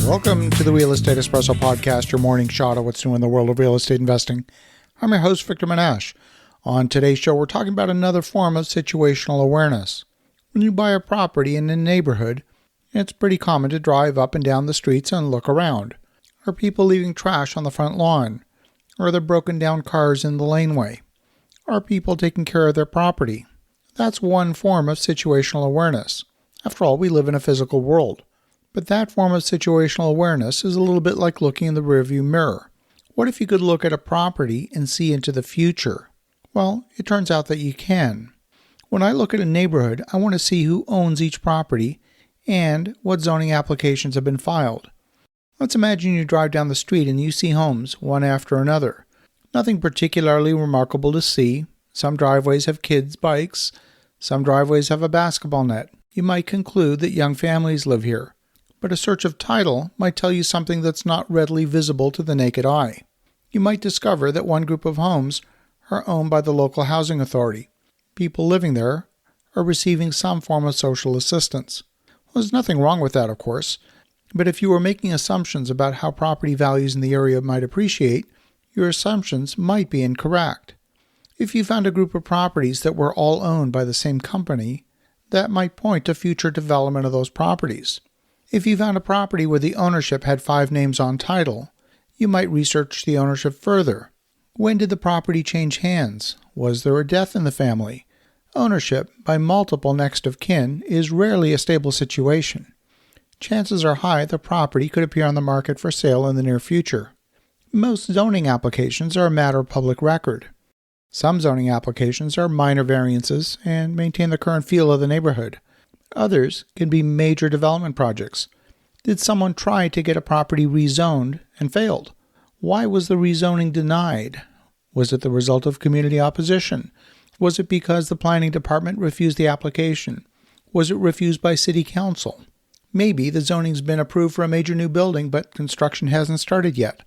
Welcome to the Real Estate Espresso Podcast, your morning shot of what's new in the world of real estate investing. I'm your host, Victor Menashe. On today's show, we're talking about another form of situational awareness. When you buy a property in a neighborhood, it's pretty common to drive up and down the streets and look around. Are people leaving trash on the front lawn? Are there broken down cars in the laneway? Are people taking care of their property? That's one form of situational awareness. After all, we live in a physical world. But that form of situational awareness is a little bit like looking in the rearview mirror. What if you could look at a property and see into the future? Well, it turns out that you can. When I look at a neighborhood, I want to see who owns each property and what zoning applications have been filed. Let's imagine you drive down the street and you see homes, one after another. Nothing particularly remarkable to see. Some driveways have kids' bikes. Some driveways have a basketball net. You might conclude that young families live here. But a search of title might tell you something that's not readily visible to the naked eye. You might discover that one group of homes are owned by the local housing authority. People living there are receiving some form of social assistance. Well, there's nothing wrong with that, of course, but if you were making assumptions about how property values in the area might appreciate, your assumptions might be incorrect. If you found a group of properties that were all owned by the same company, that might point to future development of those properties. If you found a property where the ownership had 5 names on title, you might research the ownership further. When did the property change hands? Was there a death in the family? Ownership by multiple next of kin is rarely a stable situation. Chances are high the property could appear on the market for sale in the near future. Most zoning applications are a matter of public record. Some zoning applications are minor variances and maintain the current feel of the neighborhood. Others can be major development projects. Did someone try to get a property rezoned and failed? Why was the rezoning denied? Was it the result of community opposition? Was it because the planning department refused the application? Was it refused by city council? Maybe the zoning's been approved for a major new building, but construction hasn't started yet.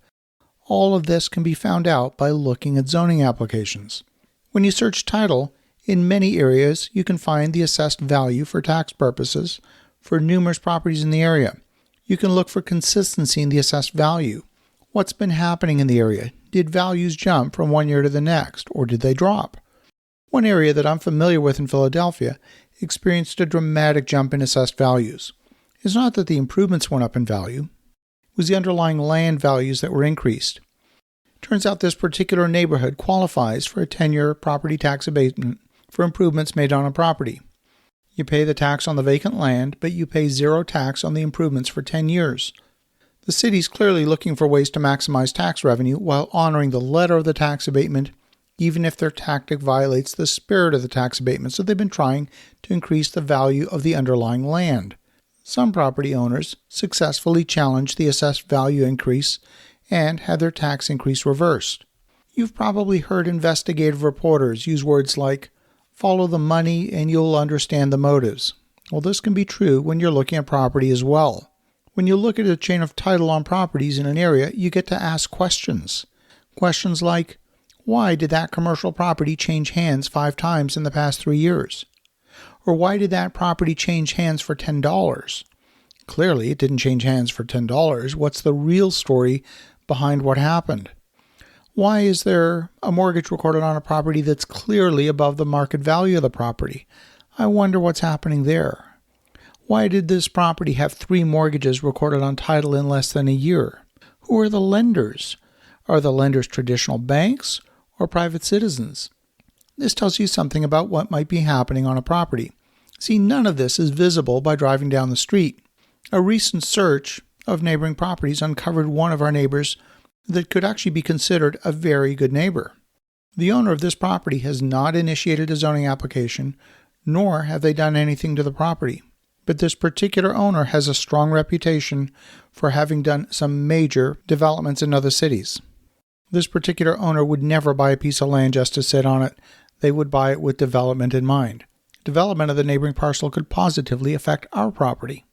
All of this can be found out by looking at zoning applications. When you search title, in many areas, you can find the assessed value for tax purposes for numerous properties in the area. You can look for consistency in the assessed value. What's been happening in the area? Did values jump from one year to the next, or did they drop? One area that I'm familiar with in Philadelphia experienced a dramatic jump in assessed values. It's not that the improvements went up in value. It was the underlying land values that were increased. Turns out this particular neighborhood qualifies for a 10-year property tax abatement for improvements made on a property. You pay the tax on the vacant land, but you pay zero tax on the improvements for 10 years. The city's clearly looking for ways to maximize tax revenue while honoring the letter of the tax abatement, even if their tactic violates the spirit of the tax abatement, so they've been trying to increase the value of the underlying land. Some property owners successfully challenged the assessed value increase and had their tax increase reversed. You've probably heard investigative reporters use words like, follow the money and you'll understand the motives. Well, this can be true when you're looking at property as well. When you look at a chain of title on properties in an area, you get to ask questions. Questions like, why did that commercial property change hands 5 times in the past 3 years? Or why did that property change hands for $10? Clearly, it didn't change hands for $10. What's the real story behind what happened? Why is there a mortgage recorded on a property that's clearly above the market value of the property? I wonder what's happening there. Why did this property have 3 mortgages recorded on title in less than a year? Who are the lenders? Are the lenders traditional banks or private citizens? This tells you something about what might be happening on a property. See, none of this is visible by driving down the street. A recent search of neighboring properties uncovered one of our neighbors that could actually be considered a very good neighbor. The owner of this property has not initiated a zoning application, nor have they done anything to the property. But this particular owner has a strong reputation for having done some major developments in other cities. This particular owner would never buy a piece of land just to sit on it. They would buy it with development in mind. Development of the neighboring parcel could positively affect our property.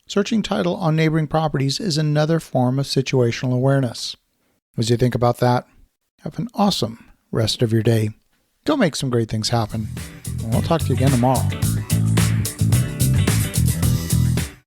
Searching title on neighboring properties is another form of situational awareness. As you think about that, have an awesome rest of your day. Go make some great things happen. I'll talk to you again tomorrow.